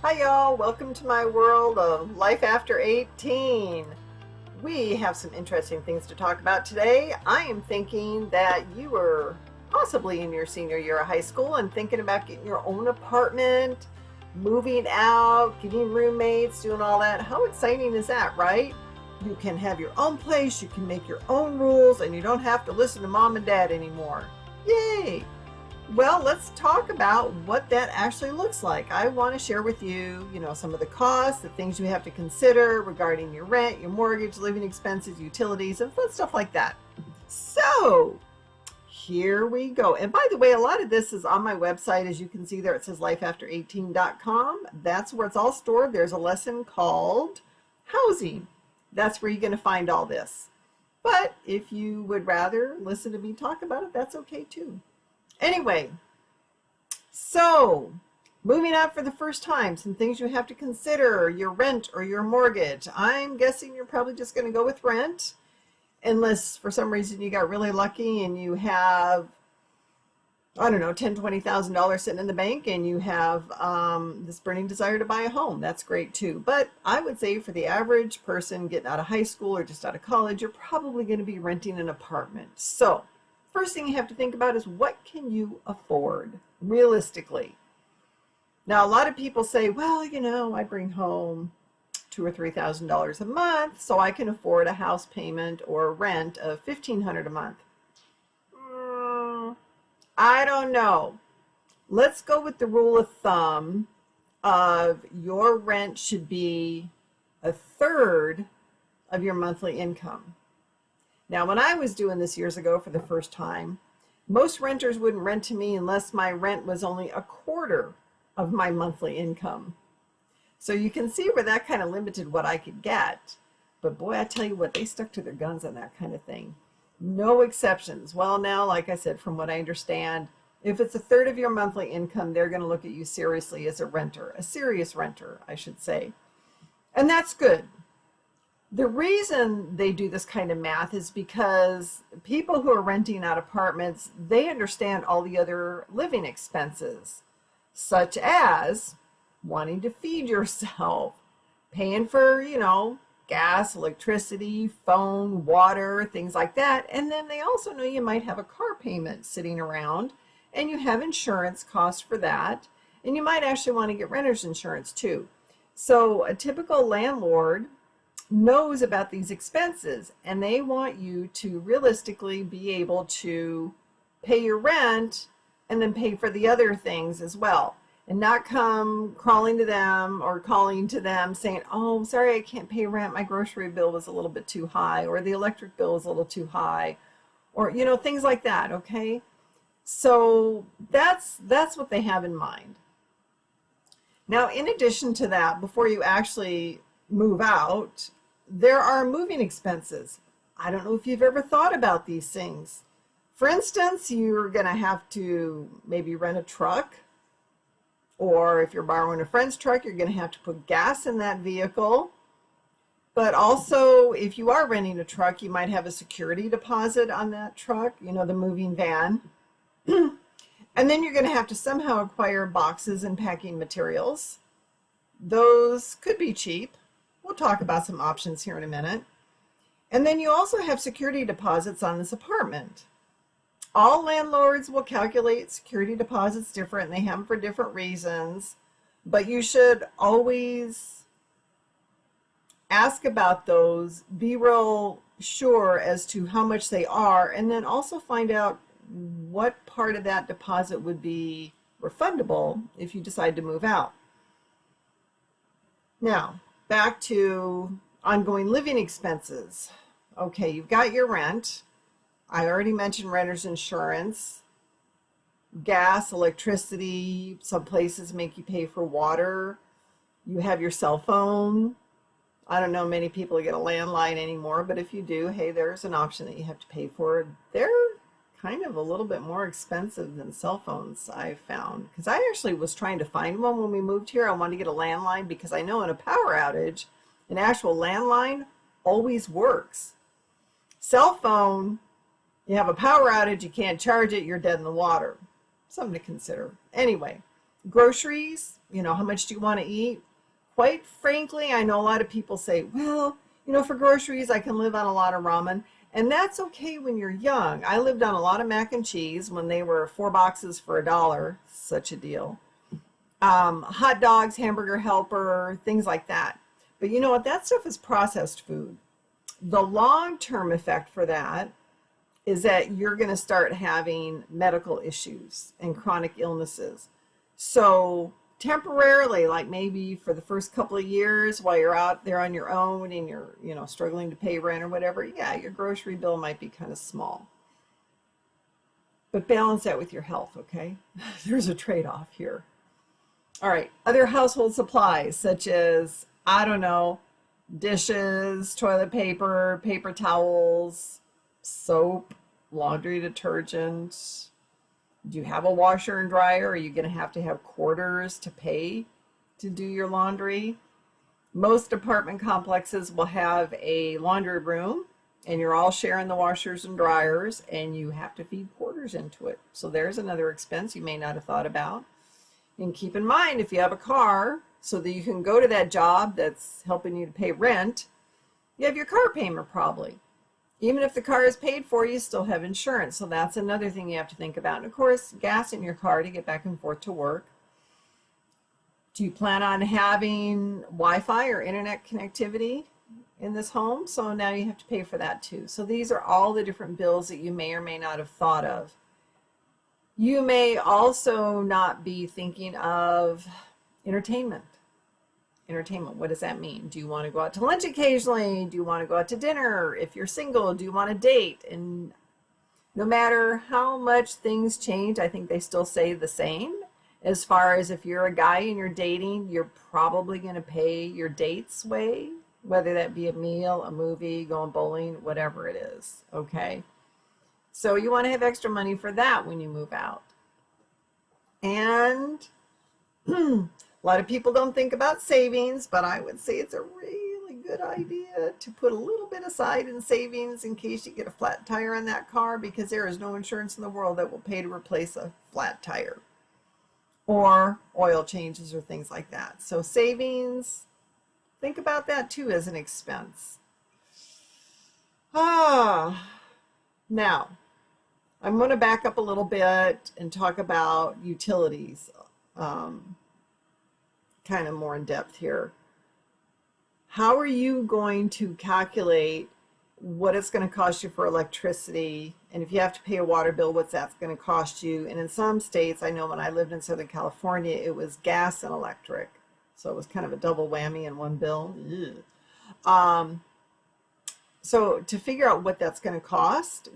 Hi y'all, welcome to my world of life after 18. We have some interesting things to talk about today. I am thinking that you are possibly in your senior year of high school and thinking about getting your own apartment, moving out, getting roommates, doing all that. How exciting is that, right? You can have your own place, you can make your own rules, and you don't have to listen to mom and dad anymore. Yay! Well, let's talk about what that actually looks like. I want to share with you, some of the costs, the things you have to consider regarding your rent, your mortgage, living expenses, utilities, and fun stuff like that. So, here we go. And by the way, a lot of this is on my website. As you can see there, it says lifeafter18.com. That's where it's all stored. There's a lesson called housing. That's where you're going to find all this. But if you would rather listen to me talk about it, that's okay too. Anyway, so moving out for the first time, some things you have to consider, your rent or your mortgage. I'm guessing you're probably just going to go with rent, unless for some reason you got really lucky and you have, I don't know, $10,000, $20,000 sitting in the bank and you have this burning desire to buy a home. That's great too. But I would say for the average person getting out of high school or just out of college, you're probably going to be renting an apartment. So first thing you have to think about is what can you afford realistically? Now, a lot of people say, well, I bring home $2,000 or $3,000 a month, so I can afford a house payment or rent of $1,500 a month. I don't know. Let's go with the rule of thumb of your rent should be a third of your monthly income. Now, when I was doing this years ago for the first time, most renters wouldn't rent to me unless my rent was only a quarter of my monthly income. So you can see where that kind of limited what I could get. But boy, I tell you what, they stuck to their guns on that kind of thing. No exceptions. Well, now, like I said, from what I understand, if it's a third of your monthly income, they're going to look at you seriously as a renter, a serious renter, I should say. And that's good. The reason they do this kind of math is because people who are renting out apartments, they understand all the other living expenses, such as wanting to feed yourself, paying for, gas, electricity, phone, water, things like that. And then they also know you might have a car payment sitting around and you have insurance costs for that. And you might actually want to get renter's insurance too. So a typical landlord knows about these expenses and they want you to realistically be able to pay your rent and then pay for the other things as well, and not come crawling to them or calling to them saying, oh, I'm sorry, I can't pay rent, my grocery bill was a little bit too high, or the electric bill was a little too high, or things like that. Okay, so that's what they have in mind. Now, in addition to that, before you actually move out, there are moving expenses. I don't know if you've ever thought about these things. For instance, you're going to have to maybe rent a truck, or if you're borrowing a friend's truck, you're going to have to put gas in that vehicle. But also, if you are renting a truck, you might have a security deposit on that truck, the moving van. And then you're going to have to somehow acquire boxes and packing materials. Those could be cheap. We'll talk about some options here in a minute. And then you also have security deposits on this apartment. All landlords will calculate security deposits different, and they have them for different reasons. But you should always ask about those, be real sure as to how much they are, and then also find out what part of that deposit would be refundable if you decide to move out. Now, back to ongoing living expenses. Okay, you've got your rent. I already mentioned renter's insurance, gas, electricity. Some places make you pay for water. You have your cell phone. I don't know many people get a landline anymore, but if you do, hey, there's an option that you have to pay for. They're kind of a little bit more expensive than cell phones, I've found, because I actually was trying to find one when we moved here. I wanted to get a landline because I know in a power outage, an actual landline always works. Cell phone, you have a power outage, you can't charge it, you're dead in the water. Something to consider. Anyway, Groceries, how much do you want to eat? Quite frankly, I know a lot of people say, well, for groceries, I can live on a lot of ramen. And that's okay when you're young. I lived on a lot of mac and cheese when they were 4 boxes for $1. Such a deal. Hot dogs, hamburger helper, things like that. But you know what? That stuff is processed food. The long-term effect for that is that you're going to start having medical issues and chronic illnesses. So temporarily, like maybe for the first couple of years while you're out there on your own and you're, struggling to pay rent or whatever, yeah, your grocery bill might be kind of small. But balance that with your health, okay? There's a trade-off here. All right, other household supplies such as, I don't know, dishes, toilet paper, paper towels, soap, laundry detergent. Do you have a washer and dryer? Are you going to have quarters to pay to do your laundry? Most apartment complexes will have a laundry room and you're all sharing the washers and dryers and you have to feed quarters into it. So there's another expense you may not have thought about. And keep in mind, if you have a car, so that you can go to that job that's helping you to pay rent, you have your car payment probably. Even if the car is paid for, you still have insurance. So that's another thing you have to think about. And of course, gas in your car to get back and forth to work. Do you plan on having Wi-Fi or internet connectivity in this home? So now you have to pay for that too. So these are all the different bills that you may or may not have thought of. You may also not be thinking of entertainment. Entertainment, what does that mean? Do you want to go out to lunch occasionally? Do you want to go out to dinner? If you're single, do you want to date? And no matter how much things change, I think they still stay the same. As far as if you're a guy and you're dating, you're probably going to pay your date's way, whether that be a meal, a movie, going bowling, whatever it is, okay? So you want to have extra money for that when you move out. And a lot of people don't think about savings, but I would say it's a really good idea to put a little bit aside in savings in case you get a flat tire on that car, because there is no insurance in the world that will pay to replace a flat tire or oil changes or things like that. So savings, think about that too as an expense. Now, I'm going to back up a little bit and talk about utilities. Kind of more in depth here. How are you going to calculate what it's going to cost you for electricity? And if you have to pay a water bill, what's that's going to cost you? And in some states, I know when I lived in Southern California, it was gas and electric. So it was kind of a double whammy in one bill. So to figure out what that's going to cost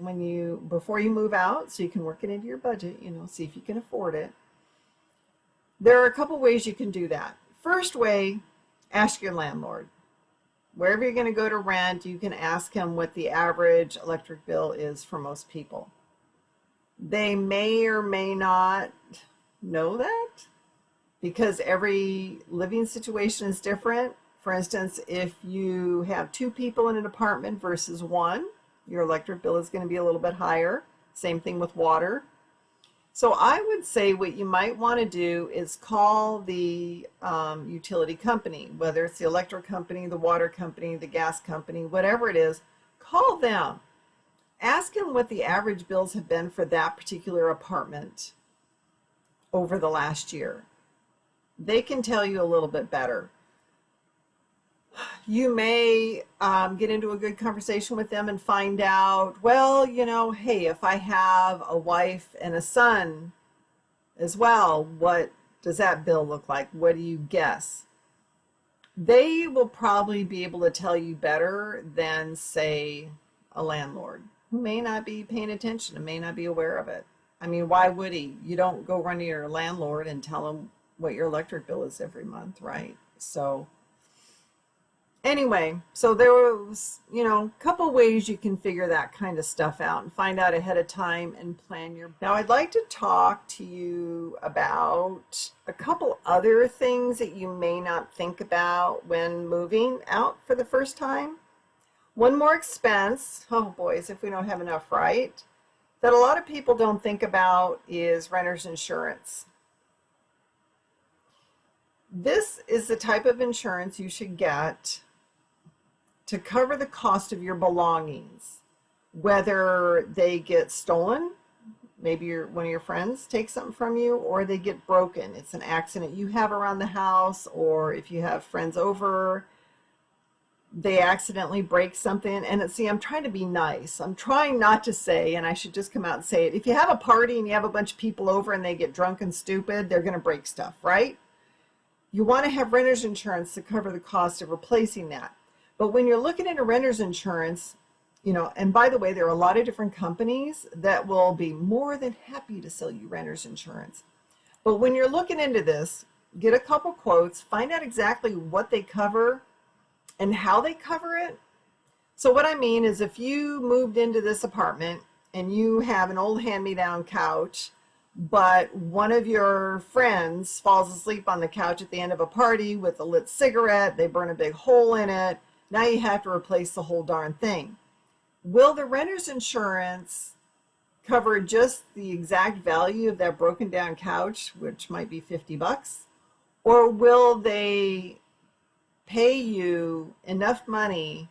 before you move out, so you can work it into your budget, see if you can afford it. There are a couple ways you can do that. First way, ask your landlord. Wherever you're going to go to rent, you can ask him what the average electric bill is for most people. They may or may not know that because every living situation is different. For instance, if you have 2 people in an apartment versus 1, your electric bill is going to be a little bit higher. Same thing with water. So I would say what you might want to do is call the utility company, whether it's the electric company, the water company, the gas company, whatever it is, call them. Ask them what the average bills have been for that particular apartment over the last year. They can tell you a little bit better. You may get into a good conversation with them and find out, well, hey, if I have a wife and a son as well, what does that bill look like? What do you guess? They will probably be able to tell you better than, say, a landlord who may not be paying attention and may not be aware of it. I mean, why would he? You don't go run to your landlord and tell him what your electric bill is every month, right? So anyway, so there was, a couple ways you can figure that kind of stuff out and find out ahead of time and plan your. Now, I'd like to talk to you about a couple other things that you may not think about when moving out for the first time. One more expense, oh boys, if we don't have enough, right? That a lot of people don't think about is renter's insurance. This is the type of insurance you should get to cover the cost of your belongings, whether they get stolen, maybe one of your friends takes something from you, or they get broken. It's an accident you have around the house, or if you have friends over, they accidentally break something. And see, I'm trying to be nice. I'm trying not to say, and I should just come out and say it, if you have a party and you have a bunch of people over and they get drunk and stupid, they're going to break stuff, right? You want to have renter's insurance to cover the cost of replacing that. But when you're looking into renter's insurance, and by the way, there are a lot of different companies that will be more than happy to sell you renter's insurance. But when you're looking into this, get a couple quotes, find out exactly what they cover and how they cover it. So what I mean is, if you moved into this apartment and you have an old hand-me-down couch, but one of your friends falls asleep on the couch at the end of a party with a lit cigarette, they burn a big hole in it, now you have to replace the whole darn thing. Will the renter's insurance cover just the exact value of that broken down couch, which might be $50, or will they pay you enough money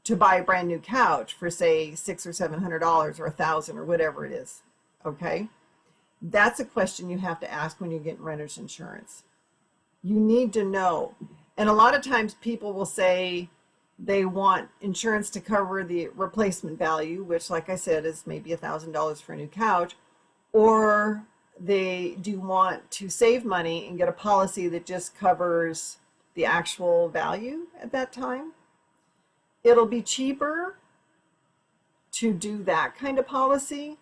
to buy a brand new couch for, say, $600 or $700 or $1,000 or whatever it is? Okay, that's a question you have to ask when you're getting renter's insurance. You need to know. And a lot of times people will say they want insurance to cover the replacement value, which, like I said, is maybe $1,000 for a new couch, or they do want to save money and get a policy that just covers the actual value at that time. It'll be cheaper to do that kind of policy,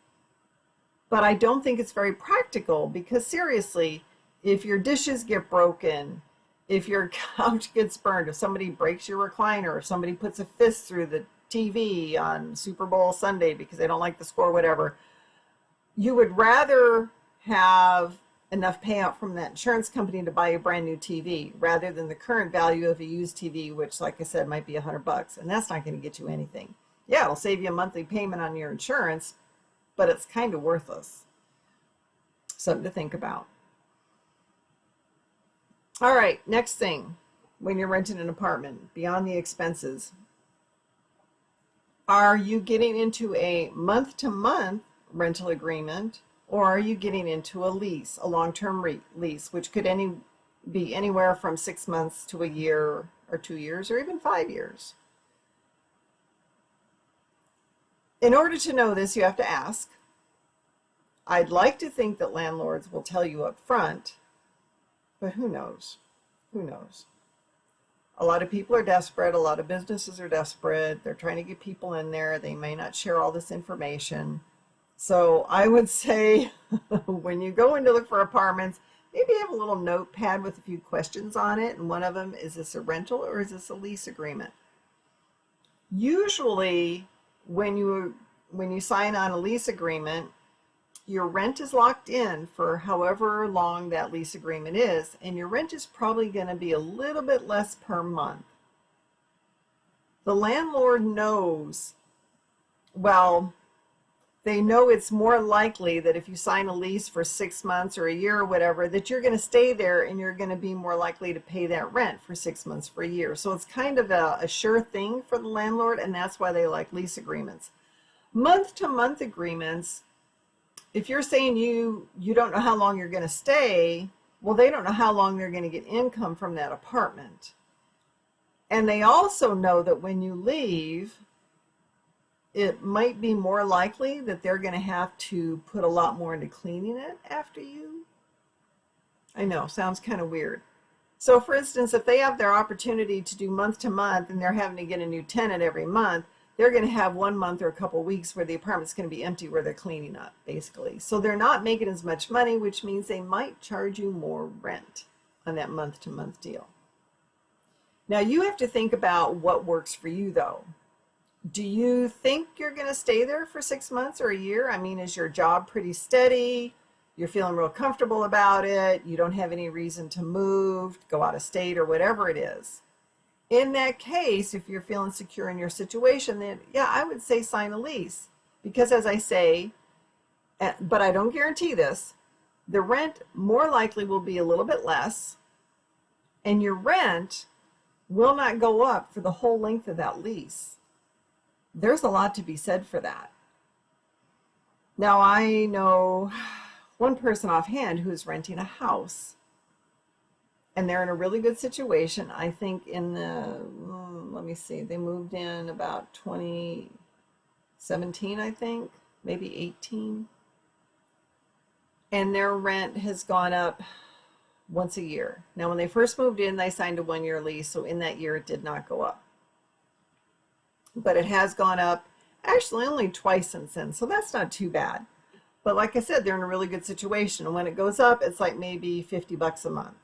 but I don't think it's very practical, because seriously, if your dishes get broken, if your couch gets burned, if somebody breaks your recliner, if somebody puts a fist through the TV on Super Bowl Sunday because they don't like the score, whatever, you would rather have enough payout from that insurance company to buy a brand new TV rather than the current value of a used TV, which, like I said, might be $100, and that's not going to get you anything. Yeah, it'll save you a monthly payment on your insurance, but it's kind of worthless. Something to think about. All right, next thing, when you're renting an apartment, beyond the expenses, are you getting into a month-to-month rental agreement, or are you getting into a lease, a long-term lease, which could be anywhere from 6 months to a year or 2 years or even 5 years? In order to know this, you have to ask. I'd like to think that landlords will tell you up front, but who knows? Who knows? A lot of people are desperate. A lot of businesses are desperate. They're trying to get people in there. They may not share all this information. So I would say when you go in to look for apartments, maybe have a little notepad with a few questions on it. And one of them, is this a rental or is this a lease agreement? Usually when you sign on a lease agreement, your rent is locked in for however long that lease agreement is, and your rent is probably going to be a little bit less per month. The landlord knows, well, they know it's more likely that if you sign a lease for 6 months or a year or whatever, that you're going to stay there and you're going to be more likely to pay that rent for 6 months, for a year. So it's kind of a sure thing for the landlord, and that's why they like lease agreements. Month-to-month agreements, if you're saying you don't know how long you're going to stay, well, they don't know how long they're going to get income from that apartment. And they also know that when you leave, it might be more likely that they're going to have to put a lot more into cleaning it after you. I know, sounds kind of weird. So for instance, if they have their opportunity to do month to month and they're having to get a new tenant every month, they're going to have 1 month or a couple weeks where the apartment's going to be empty, where they're cleaning up, basically. So they're not making as much money, which means they might charge you more rent on that month-to-month deal. Now, you have to think about what works for you, though. Do you think you're going to stay there for 6 months or a year? I mean, is your job pretty steady? You're feeling real comfortable about it. You don't have any reason to move, go out of state, or whatever it is. In that case, if you're feeling secure in your situation, then yeah, I would say sign a lease. Because as I say, but I don't guarantee this, the rent more likely will be a little bit less, and your rent will not go up for the whole length of that lease. There's a lot to be said for that. Now, I know one person offhand who is renting a house, and they're in a really good situation. I think in the, let me see, they moved in about 2017, I think, maybe 18. And their rent has gone up once a year. Now, when they first moved in, they signed a 1-year lease, so in that year it did not go up. But it has gone up actually only twice since then, so that's not too bad. But like I said, they're in a really good situation, and when it goes up, it's like maybe $50 a month.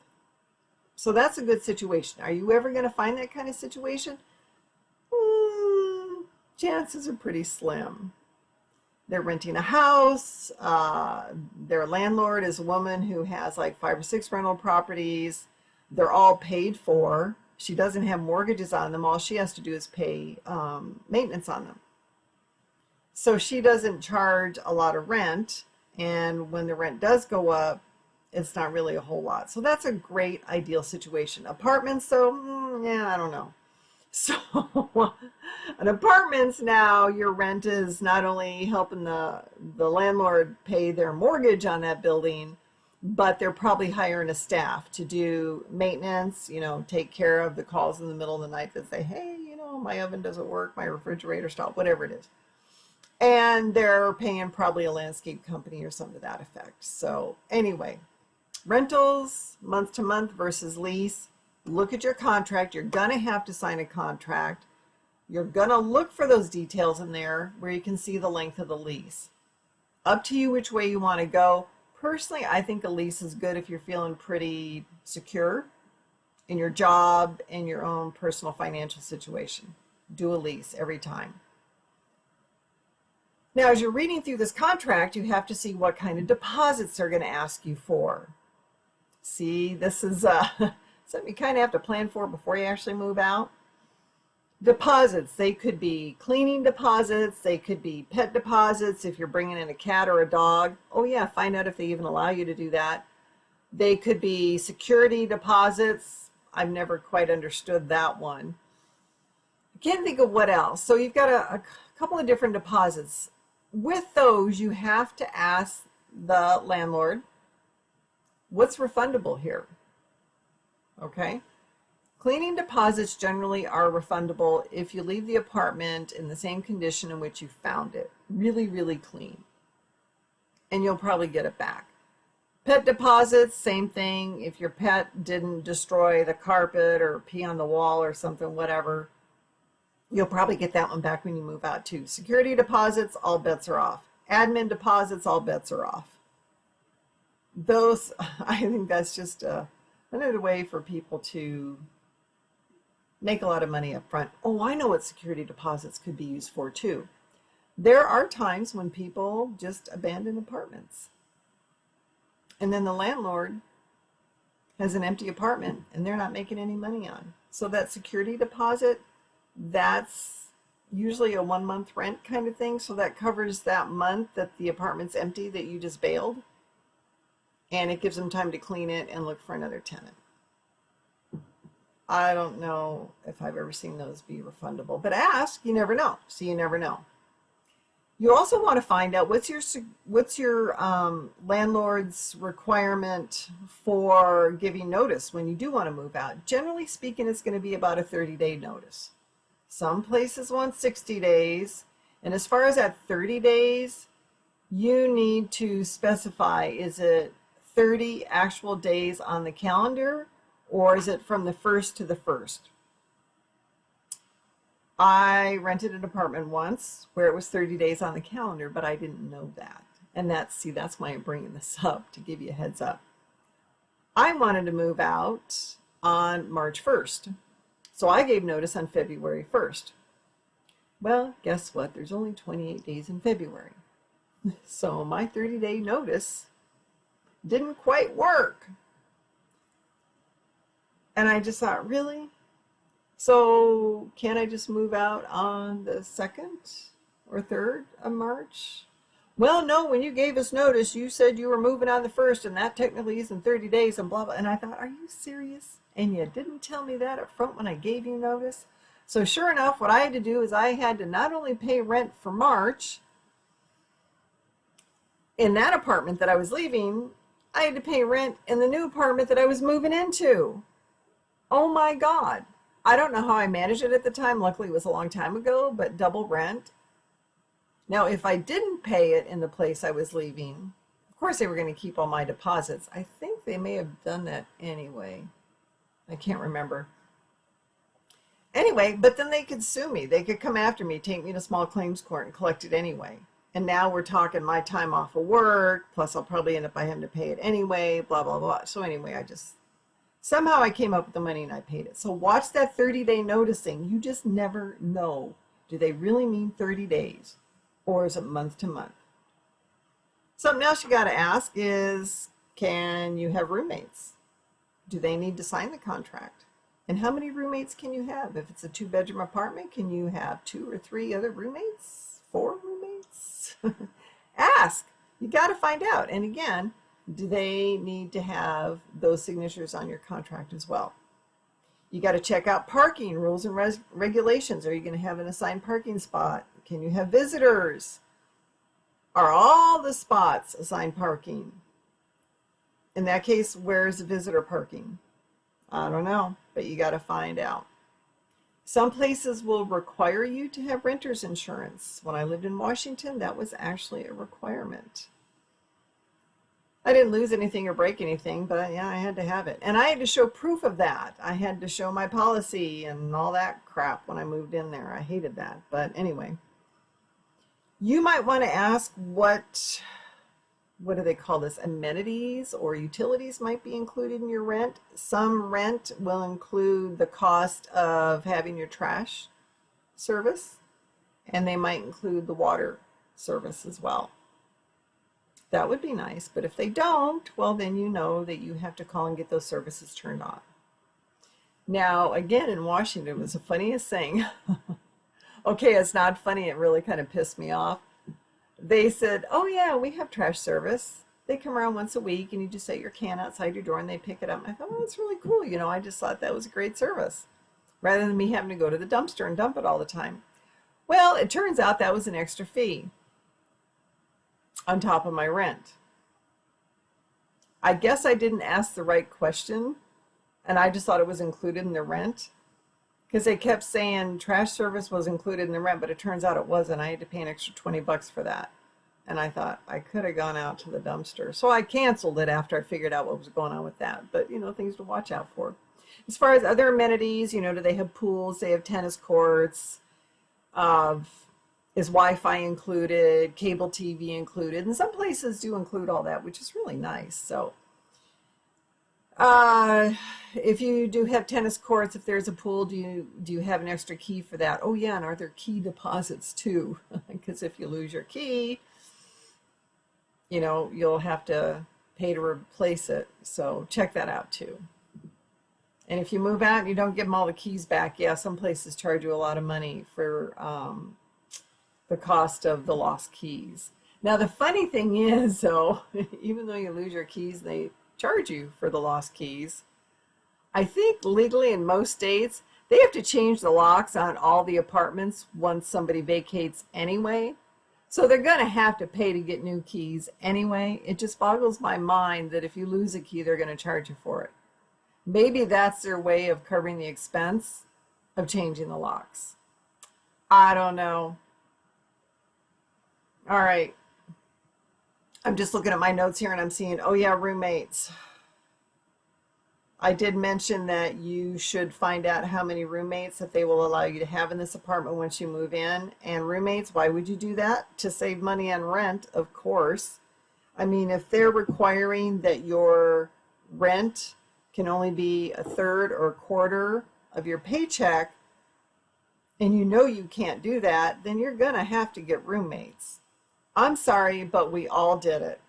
So that's a good situation. Are you ever going to find that kind of situation? Chances are pretty slim. They're renting a house. Their landlord is a woman who has like 5 or 6 rental properties. They're all paid for. She doesn't have mortgages on them. All she has to do is pay maintenance on them. So she doesn't charge a lot of rent. And when the rent does go up, it's not really a whole lot. So that's a great ideal situation. Apartments, though, yeah, I don't know. So an apartments now, your rent is not only helping the landlord pay their mortgage on that building, but they're probably hiring a staff to do maintenance, take care of the calls in the middle of the night that say, hey, my oven doesn't work, my refrigerator stopped, whatever it is. And they're paying probably a landscape company or something to that effect. So anyway, rentals, month to month versus lease. Look at your contract. You're going to have to sign a contract. You're going to look for those details in there where you can see the length of the lease. Up to you which way you want to go. Personally, I think a lease is good if you're feeling pretty secure in your job and your own personal financial situation. Do a lease every time. Now, as you're reading through this contract, you have to see what kind of deposits they're going to ask you for. See, this is something you kind of have to plan for before you actually move out. Deposits, they could be cleaning deposits, they could be pet deposits if you're bringing in a cat or a dog. Oh yeah, find out if they even allow you to do that. They could be security deposits. I've never quite understood that one. I can't think of what else. So you've got a couple of different deposits. With those, you have to ask the landlord, what's refundable here? Okay. Cleaning deposits generally are refundable if you leave the apartment in the same condition in which you found it. Really, really clean. And you'll probably get it back. Pet deposits, same thing. If your pet didn't destroy the carpet or pee on the wall or something, whatever, you'll probably get that one back when you move out too. Security deposits, all bets are off. Admin deposits, all bets are off. Those, I think that's just another way for people to make a lot of money up front. Oh, I know what security deposits could be used for too. There are times when people just abandon apartments. And then the landlord has an empty apartment and they're not making any money on. So that security deposit, that's usually a 1-month rent kind of thing. So that covers that month that the apartment's empty that you just bailed. And it gives them time to clean it and look for another tenant. I don't know if I've ever seen those be refundable, but ask, you never know. So you never know. You also want to find out what's your landlord's requirement for giving notice when you do want to move out. Generally speaking, it's going to be about a 30-day notice. Some places want 60 days. And as far as that 30 days, you need to specify, is it 30 actual days on the calendar, or is it from the 1st to the 1st? I rented an apartment once where it was 30 days on the calendar, but I didn't know that. And that's why I'm bringing this up, to give you a heads up. I wanted to move out on March 1st. So I gave notice on February 1st. Well, guess what? There's only 28 days in February. So my 30-day notice didn't quite work. And I just thought, really? So can't I just move out on the 2nd or 3rd of March? Well, no, when you gave us notice, you said you were moving on the first, and that technically isn't 30 days, and blah, blah. And I thought, are you serious? And you didn't tell me that up front when I gave you notice? So, sure enough, what I had to do is I had to not only pay rent for March in that apartment that I was leaving, I had to pay rent in the new apartment that I was moving into. Oh my God. I don't know how I managed it at the time. Luckily, it was a long time ago, but double rent. Now, if I didn't pay it in the place I was leaving, of course they were going to keep all my deposits. I think they may have done that anyway. I can't remember. Anyway, but then they could sue me. They could come after me, take me to small claims court and collect it anyway. And now we're talking my time off of work, plus I'll probably end up by having to pay it anyway, blah, blah, blah. So anyway, somehow I came up with the money and I paid it. So watch that 30-day noticing. You just never know. Do they really mean 30 days? Or is it month to month? Something else you got to ask is, can you have roommates? Do they need to sign the contract? And how many roommates can you have? If it's a 2-bedroom apartment, can you have 2 or 3 other roommates? 4 roommates? Ask. You got to find out. And again, do they need to have those signatures on your contract as well? You got to check out parking rules and regulations. Are you going to have an assigned parking spot? Can you have visitors? Are all the spots assigned parking? In that case, where's the visitor parking? I don't know, but you got to find out. Some places will require you to have renter's insurance. When I lived in Washington, that was actually a requirement. I didn't lose anything or break anything, but yeah, I had to have it. And I had to show proof of that. I had to show my policy and all that crap when I moved in there. I hated that. But anyway, you might want to ask what do they call this? Amenities or utilities might be included in your rent. Some rent will include the cost of having your trash service, and they might include the water service as well. That would be nice, but if they don't, well, then you know that you have to call and get those services turned on. Now, again, in Washington, it was the funniest thing. Okay, it's not funny. It really kind of pissed me off. They said, oh yeah, we have trash service. They come around once a week and you just set your can outside your door and they pick it up. And I thought, well, that's really cool. I just thought that was a great service rather than me having to go to the dumpster and dump it all the time. Well, it turns out that was an extra fee on top of my rent. I guess I didn't ask the right question and I just thought it was included in the rent. Because they kept saying trash service was included in the rent, but it turns out it wasn't. I had to pay an extra $20 for that. And I thought I could have gone out to the dumpster. So I canceled it after I figured out what was going on with that. But, things to watch out for. As far as other amenities, do they have pools? They have tennis courts. Is Wi-Fi included? Cable TV included? And some places do include all that, which is really nice. So if you do have tennis courts, if there's a pool, do you have an extra key for that? Oh yeah, and are there key deposits too? Because if you lose your key, you'll have to pay to replace it. So check that out too. And if you move out and you don't give them all the keys back, yeah, some places charge you a lot of money for the cost of the lost keys. Now the funny thing is, though, even though you lose your keys, they charge you for the lost keys. I think legally in most states, they have to change the locks on all the apartments once somebody vacates anyway. So they're going to have to pay to get new keys anyway. It just boggles my mind that if you lose a key, they're going to charge you for it. Maybe that's their way of covering the expense of changing the locks. I don't know. All right. I'm just looking at my notes here and I'm seeing, oh yeah, roommates. I did mention that you should find out how many roommates that they will allow you to have in this apartment once you move in. And roommates, why would you do that? To save money on rent, of course. I mean, if they're requiring that your rent can only be a third or a quarter of your paycheck, and you can't do that, then you're going to have to get roommates. I'm sorry, but we all did it.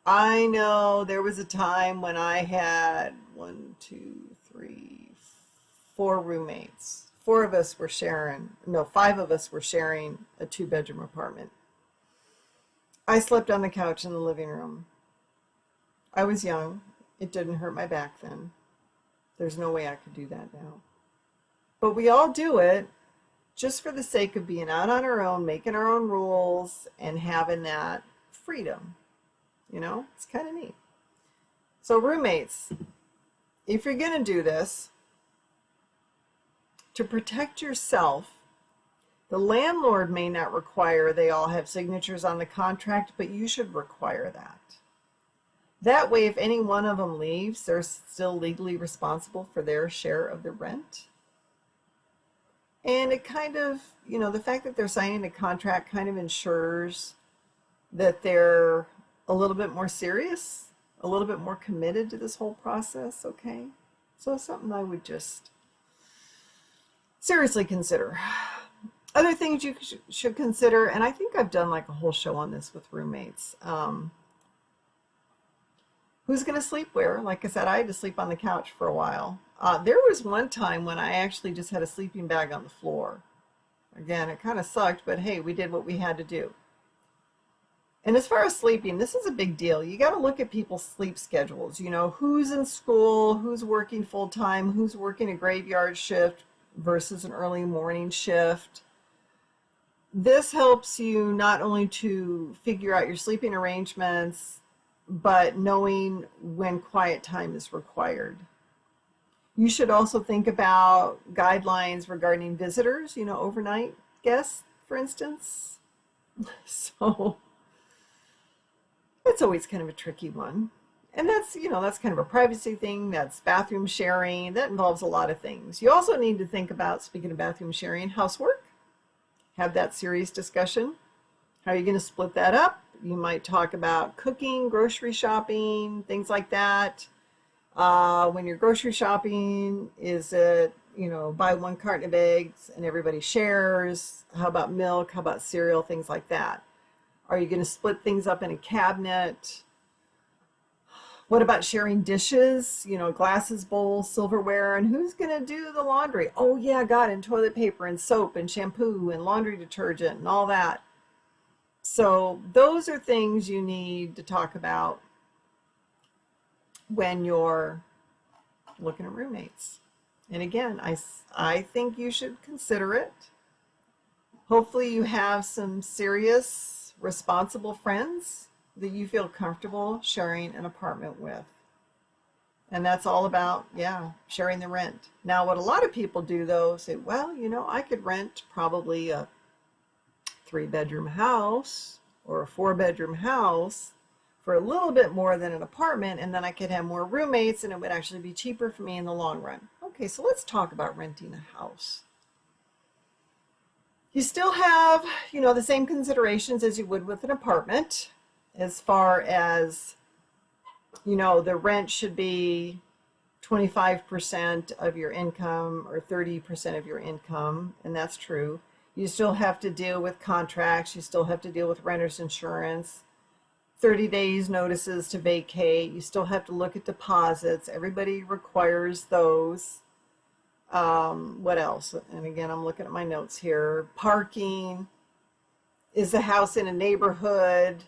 I know there was a time when I had 4 roommates. 5 of us were sharing a 2-bedroom apartment. I slept on the couch in the living room. I was young. It didn't hurt my back then. There's no way I could do that now. But we all do it just for the sake of being out on our own, making our own rules, and having that freedom. You know, it's kind of neat. So roommates, if you're going to do this, to protect yourself, the landlord may not require they all have signatures on the contract, but you should require that. That way, if any one of them leaves, they're still legally responsible for their share of the rent. And it kind of, you know, the fact that they're signing the contract kind of ensures that they're a little bit more serious, a little bit more committed to this whole process, okay? So it's something I would just seriously consider. Other things you should consider, and I think I've done like a whole show on this with roommates. Who's going to sleep where? Like I said, I had to sleep on the couch for a while. There was one time when I actually just had a sleeping bag on the floor. Again, it kind of sucked, but hey, we did what we had to do. And as far as sleeping, this is a big deal. You got to look at people's sleep schedules. You know, who's in school, who's working full time, who's working a graveyard shift versus an early morning shift. This helps you not only to figure out your sleeping arrangements, but knowing when quiet time is required. You should also think about guidelines regarding visitors, you know, overnight guests, for instance. So it's always kind of a tricky one. And that's, you know, that's kind of a privacy thing. That's bathroom sharing. That involves a lot of things. You also need to think about, speaking of bathroom sharing, housework. Have that serious discussion. How are you going to split that up? You might talk about cooking, grocery shopping, things like that. When you're grocery shopping, is it, you know, buy one carton of eggs and everybody shares? How about milk? How about cereal? Things like that. Are you going to split things up in a cabinet? What about sharing dishes? You know, glasses, bowls, silverware, and who's going to do the laundry? Oh yeah, God, and toilet paper and soap and shampoo and laundry detergent and all that. So those are things you need to talk about when you're looking at roommates. And again, I think you should consider it. Hopefully you have some serious, responsible friends that you feel comfortable sharing an apartment with. And that's all about, yeah, sharing the rent. Now, what a lot of people do, though, say, well, you know, I could rent probably a 3-bedroom house or a 4-bedroom house for a little bit more than an apartment, and then I could have more roommates, and it would actually be cheaper for me in the long run. Okay, so let's talk about renting a house. You still have, you know, the same considerations as you would with an apartment, as far as, you know, the rent should be 25% of your income or 30% of your income, and that's true. You still have to deal with contracts. You still have to deal with renter's insurance, 30 days notices to vacate. You still have to look at deposits. Everybody requires those. What else? And again, I'm looking at my notes here. Parking. Is the house in a neighborhood?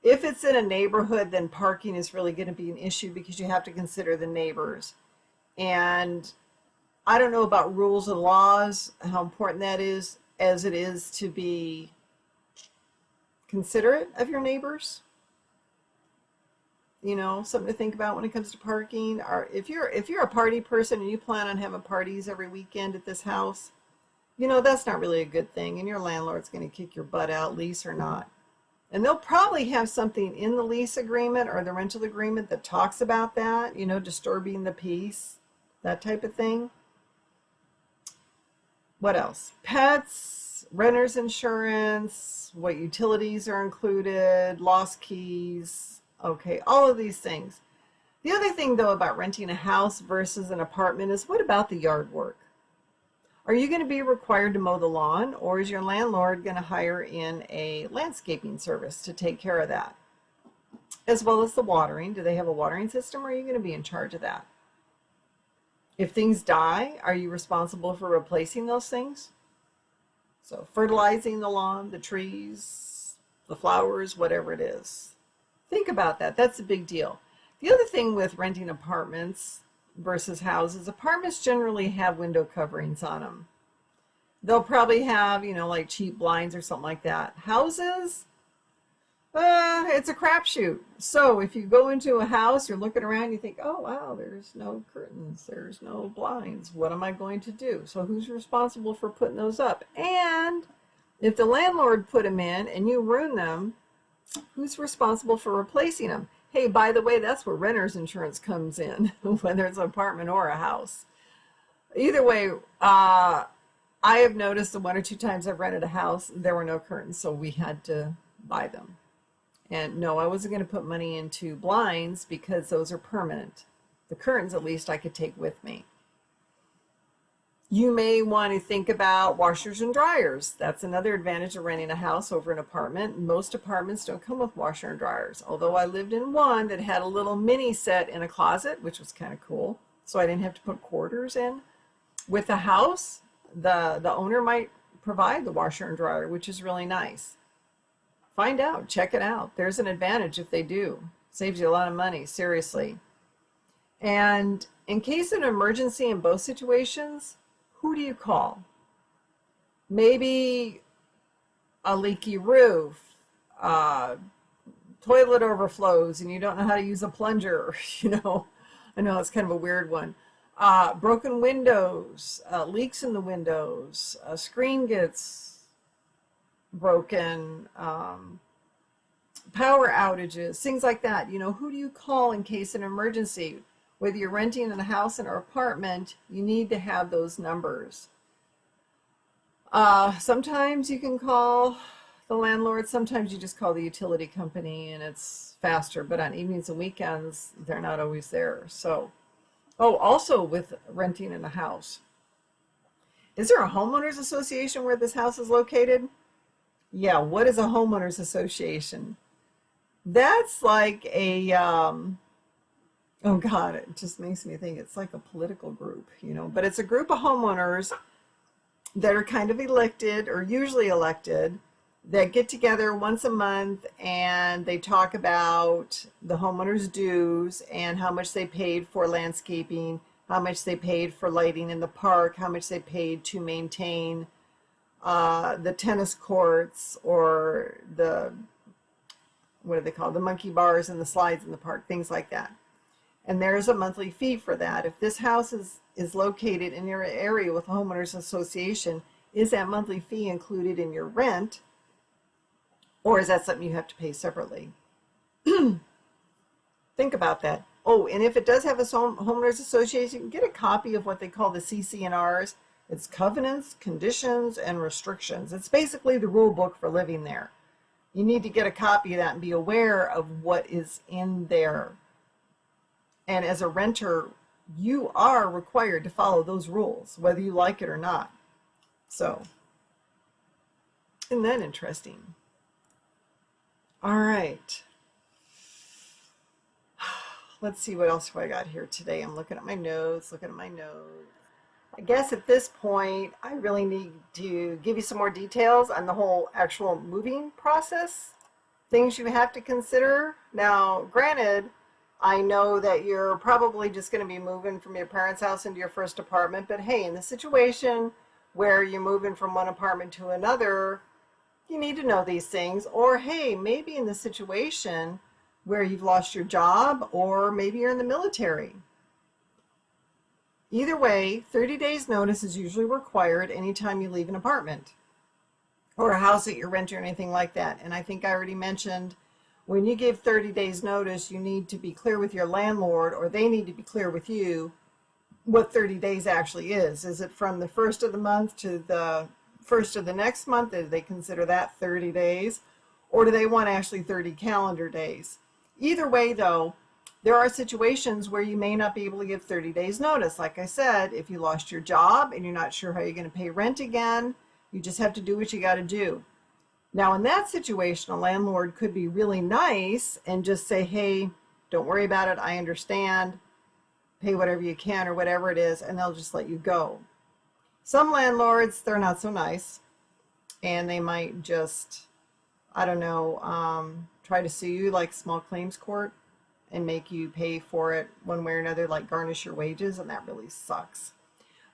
If it's in a neighborhood, then parking is really going to be an issue because you have to consider the neighbors. And I don't know about rules and laws, how important that is, as it is to be considerate of your neighbors. You know, something to think about when it comes to parking. Or if you're a party person and you plan on having parties every weekend at this house, you know, that's not really a good thing, and your landlord's going to kick your butt out, lease or not. And they'll probably have something in the lease agreement or the rental agreement that talks about that, you know, disturbing the peace, that type of thing. What else? Pets, renter's insurance, what utilities are included, lost keys. Okay, all of these things. The other thing, though, about renting a house versus an apartment is, what about the yard work? Are you going to be required to mow the lawn, or is your landlord going to hire in a landscaping service to take care of that? As well as the watering. Do they have a watering system, or are you going to be in charge of that? If things die, are you responsible for replacing those things? So fertilizing the lawn, the trees, the flowers, whatever it is. Think about that. That's a big deal. The other thing with renting apartments versus houses, apartments generally have window coverings on them. They'll probably have, like cheap blinds or something like that. Houses, it's a crapshoot. So if you go into a house, you're looking around, you think, oh, wow, there's no curtains, there's no blinds. What am I going to do? So who's responsible for putting those up? And if the landlord put them in and you ruin them, who's responsible for replacing them? Hey, by the way, that's where renter's insurance comes in, whether it's an apartment or a house. Either way, I have noticed the one or two times I've rented a house, there were no curtains, so we had to buy them. And no, I wasn't going to put money into blinds because those are permanent. The curtains, at least, I could take with me. You may want to think about washers and dryers. That's another advantage of renting a house over an apartment. Most apartments don't come with washer and dryers, although I lived in one that had a little mini set in a closet, which was kind of cool, so I didn't have to put quarters in. With a house, the owner might provide the washer and dryer, which is really nice. Find out, check it out. There's an advantage if they do. Saves you a lot of money, seriously. And in case of an emergency in both situations, who do you call? Maybe a leaky roof, toilet overflows and you don't know how to use a plunger, I know it's kind of a weird one. Broken windows, leaks in the windows, a screen gets broken, power outages, things like that. Who do you call in case of an emergency? Whether you're renting in a house or apartment, you need to have those numbers. Sometimes you can call the landlord. Sometimes you just call the utility company and it's faster. But on evenings and weekends, they're not always there. So, also with renting in a house, is there a homeowners association where this house is located? Yeah, what is a homeowners association? That's like a, oh God, it just makes me think it's like a political group, but it's a group of homeowners that are kind of elected or usually elected that get together once a month and they talk about the homeowners' dues and how much they paid for landscaping, how much they paid for lighting in the park, how much they paid to maintain the tennis courts or what do they call the monkey bars and the slides in the park, things like that. And there's a monthly fee for that. If this house is located in your area with a homeowners association, is that monthly fee included in your rent, or is that something you have to pay separately? Think about that. Oh, and if it does have a homeowners association, get a copy of what they call the CC&Rs. It's covenants, conditions, and restrictions. It's basically the rule book for living there. You need to get a copy of that and be aware of what is in there. And as a renter, you are required to follow those rules, whether you like it or not. So, isn't that interesting? All right. Let's see what else I got here today. I'm looking at my notes, I guess at this point, I really need to give you some more details on the whole actual moving process, things you have to consider. Now, granted, I know that you're probably just going to be moving from your parents' house into your first apartment, but hey, in the situation where you're moving from one apartment to another, you need to know these things. Or hey, maybe in the situation where you've lost your job, or maybe you're in the military. Either way, 30 days notice is usually required anytime you leave an apartment or a house that you're renting or anything like that. And I think I already mentioned, when you give 30 days notice, you need to be clear with your landlord, or they need to be clear with you what 30 days actually is. Is it from the first of the month to the first of the next month? Do they consider that 30 days? Or do they want actually 30 calendar days? Either way, though, there are situations where you may not be able to give 30 days notice. Like I said, if you lost your job and you're not sure how you're going to pay rent again, you just have to do what you got to do. Now, in that situation, a landlord could be really nice and just say, hey, don't worry about it. I understand. Pay whatever you can or whatever it is, and they'll just let you go. Some landlords, they're not so nice, and they might just I don't know, try to sue you like small claims court and make you pay for it one way or another, like garnish your wages, and that really sucks.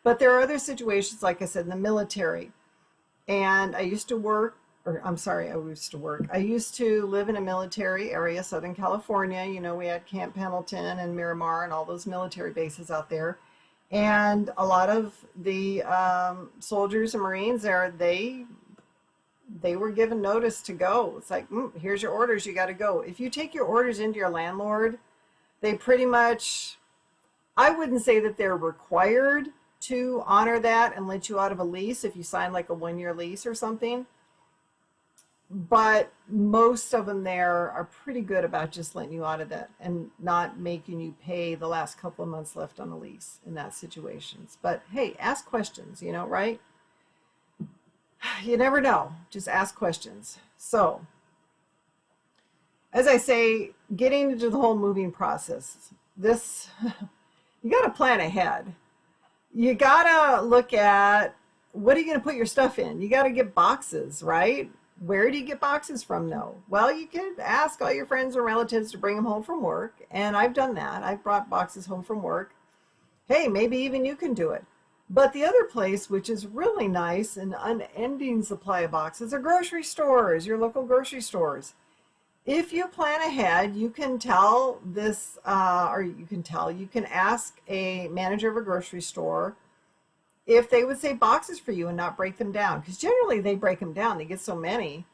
But there are other situations, like I said, in the military. And I used to work, or I'm sorry, I used to work. I used to live in a military area, Southern California. You know, we had Camp Pendleton and Miramar and all those military bases out there. And a lot of the soldiers and Marines there, they were given notice to go. It's like, here's your orders, you got to go. If you take your orders into your landlord, they pretty much, I wouldn't say that they're required to honor that and let you out of a lease if you sign like a 1-year lease or something. But most of them there are pretty good about just letting you out of that and not making you pay the last couple of months left on the lease in that situations. But hey, ask questions, right? You never know. Just ask questions. So, as I say, getting into the whole moving process, this, you got to plan ahead. You got to look at, what are you going to put your stuff in? You got to get boxes, right? Where do you get boxes from, though? Well, you could ask all your friends or relatives to bring them home from work. And I've done that. I've brought boxes home from work. Hey, maybe even you can do it. But the other place, which is really nice, an unending supply of boxes, are grocery stores, your local grocery stores. If you plan ahead, you can tell this, you can ask a manager of a grocery store if they would say boxes for you and not break them down. Because generally they break them down, they get so many.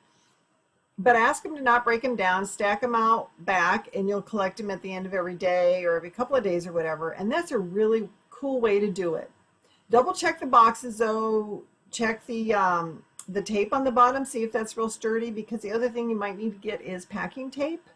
But ask them to not break them down, stack them out back, and you'll collect them at the end of every day or every couple of days or whatever. And that's a really cool way to do it. Double check the boxes though. Check the tape on the bottom, see if that's real sturdy, because the other thing you might need to get is packing tape.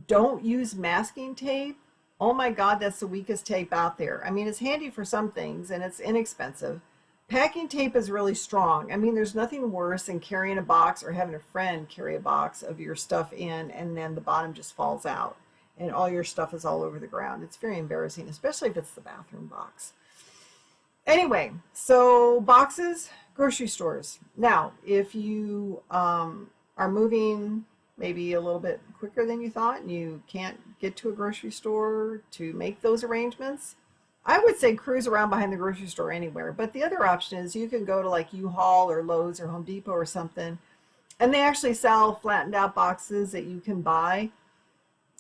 Don't use masking tape. Oh my God, that's the weakest tape out there. I mean, it's handy for some things and it's inexpensive. Packing tape is really strong. I mean, there's nothing worse than carrying a box or having a friend carry a box of your stuff in and then the bottom just falls out and all your stuff is all over the ground. It's very embarrassing, especially if it's the bathroom box. Anyway, so boxes, grocery stores. Now, if you are moving maybe a little bit quicker than you thought and you can't get to a grocery store to make those arrangements, I would say cruise around behind the grocery store anywhere. But the other option is you can go to like U-Haul or Lowe's or Home Depot or something, and they actually sell flattened out boxes that you can buy.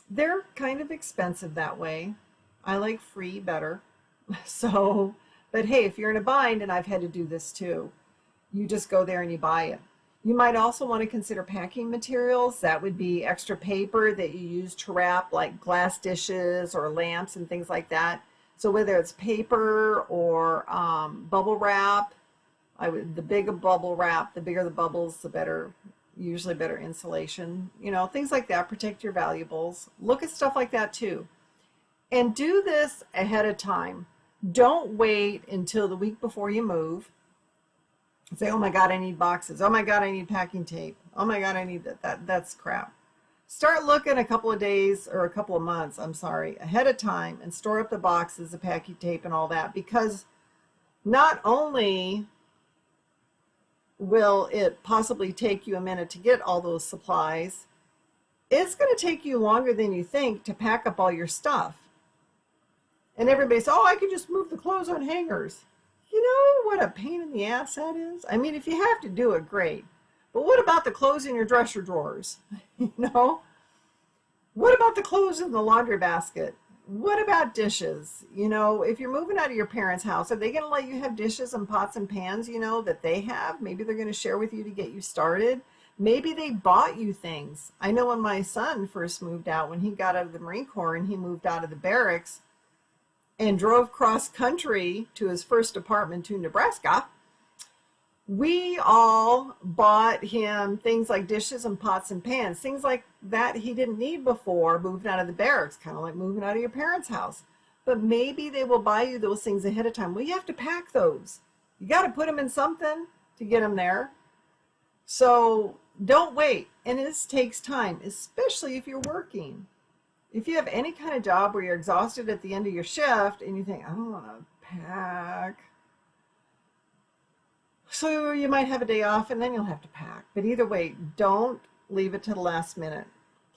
They're kind of expensive that way. I like free better. So, but hey, if you're in a bind, and I've had to do this too, you just go there and you buy it. You might also want to consider packing materials. That would be extra paper that you use to wrap like glass dishes or lamps and things like that. So whether it's paper or bubble wrap, the bigger bubble wrap, the bigger the bubbles, the better, usually better insulation. Things like that, protect your valuables. Look at stuff like that too. And do this ahead of time. Don't wait until the week before you move. Say, oh my God, I need boxes. Oh my God, I need packing tape. Oh my God, I need that. That's crap. Start looking a couple of days or a couple of months, ahead of time and store up the boxes, the packing tape and all that, because not only will it possibly take you a minute to get all those supplies, it's going to take you longer than you think to pack up all your stuff. And everybody says, oh, I can just move the clothes on hangers. You know what a pain in the ass that is? I mean, if you have to do it, great. But what about the clothes in your dresser drawers? What about the clothes in the laundry basket? What about dishes? If you're moving out of your parents' house, are they going to let you have dishes and pots and pans, that they have? Maybe they're going to share with you to get you started. Maybe they bought you things. I know when my son first moved out, when he got out of the Marine Corps and he moved out of the barracks and drove cross country to his first apartment to Nebraska, we all bought him things like dishes and pots and pans, things like that he didn't need before moving out of the barracks, kind of like moving out of your parents' house. But maybe they will buy you those things ahead of time. Well, you have to pack those. You got to put them in something to get them there. So don't wait. And this takes time, especially if you're working. If you have any kind of job where you're exhausted at the end of your shift and you think, I don't want to pack. So you might have a day off and then you'll have to pack. But either way, don't leave it to the last minute.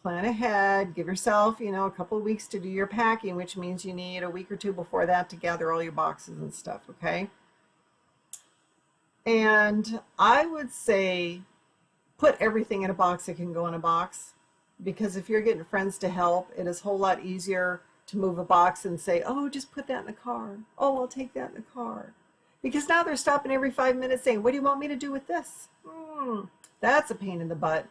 Plan ahead, give yourself, a couple of weeks to do your packing, which means you need a week or two before that to gather all your boxes and stuff, okay? And I would say put everything in a box that can go in a box, because if you're getting friends to help, it is a whole lot easier to move a box and say, oh, just put that in the car. Oh, I'll take that in the car. Because now they're stopping every 5 minutes saying, what do you want me to do with this? That's a pain in the butt.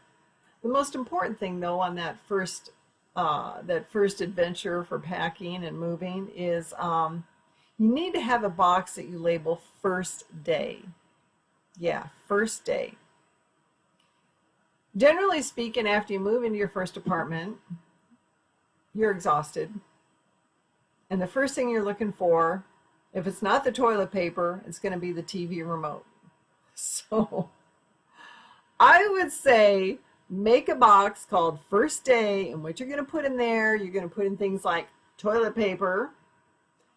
The most important thing, though, on that first adventure for packing and moving is you need to have a box that you label first day. Yeah, first day. Generally speaking, after you move into your first apartment, you're exhausted. And the first thing you're looking for, if it's not the toilet paper, it's going to be the TV remote. So I would say make a box called First Day, and what you're going to put in there, you're going to put in things like toilet paper,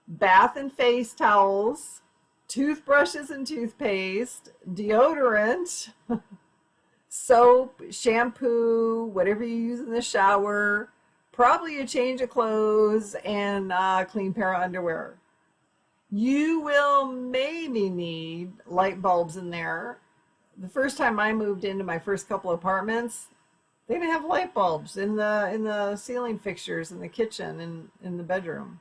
bath and face towels, toothbrushes and toothpaste, deodorant, soap, shampoo, whatever you use in the shower, probably a change of clothes, and a clean pair of underwear. You will maybe need light bulbs in there. The first time I moved into my first couple of apartments, they didn't have light bulbs in the ceiling fixtures in the kitchen and in the bedroom.